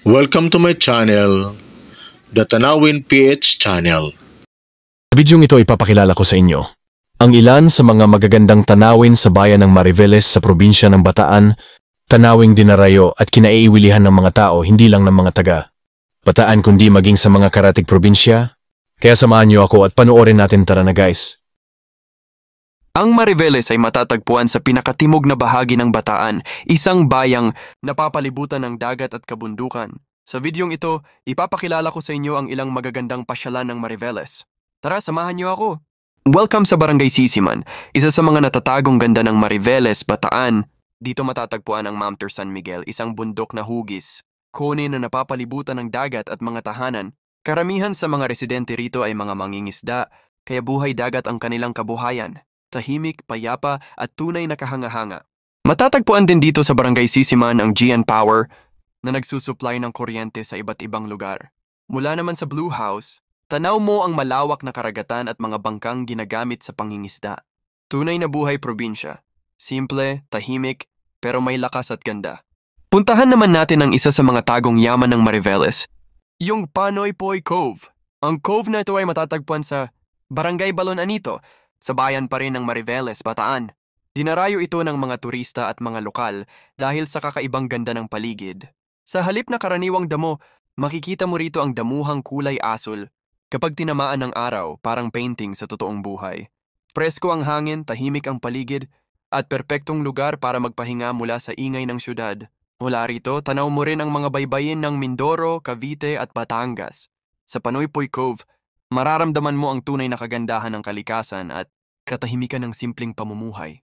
Welcome to my channel, the Tanawin PH channel. Sa bidyong ito ipapakilala ko sa inyo ang ilan sa mga magagandang tanawin sa bayan ng Mariveles sa probinsya ng Bataan, tanawing dinarayo at kinaiiwilihan ng mga tao hindi lang ng mga taga Bataan kundi maging sa mga karatig probinsya. Kaya samahan niyo ako at panoorin natin, tara na guys. Ang Mariveles ay matatagpuan sa pinakatimog na bahagi ng Bataan, isang bayang napapalibutan ng dagat at kabundukan. Sa videong ito, ipapakilala ko sa inyo ang ilang magagandang pasyalan ng Mariveles. Tara, samahan niyo ako! Welcome sa Barangay Sisiman, isa sa mga natatagong ganda ng Mariveles, Bataan. Dito matatagpuan ang Mamter San Miguel, isang bundok na hugis, kone na napapalibutan ng dagat at mga tahanan. Karamihan sa mga residente rito ay mga mangingisda, kaya buhay dagat ang kanilang kabuhayan. Tahimik, payapa at tunay na kahanga-hanga. Matatagpuan din dito sa Barangay Sisiman ang GN Power na nagsusupply ng kuryente sa iba't ibang lugar. Mula naman sa Blue House, tanaw mo ang malawak na karagatan at mga bangkang ginagamit sa pangingisda. Tunay na buhay probinsya. Simple, tahimik, pero may lakas at ganda. Puntahan naman natin ang isa sa mga tagong yaman ng Mariveles, yung Panoy Poy Cove. Ang cove na ito ay matatagpuan sa Barangay Balon Anito, sa bayan pa rin ng Mariveles, Bataan. Dinarayo ito ng mga turista at mga lokal dahil sa kakaibang ganda ng paligid. Sa halip na karaniwang damo, makikita mo rito ang damuhang kulay asul. Kapag tinamaan ng araw, parang painting sa totoong buhay. Presko ang hangin, tahimik ang paligid, at perpektong lugar para magpahinga mula sa ingay ng syudad. Mula rito, tanaw mo rin ang mga baybayin ng Mindoro, Cavite at Batangas. Sa Panoy Poy Cove, mararamdaman mo ang tunay na kagandahan ng kalikasan at katahimikan ng simpleng pamumuhay.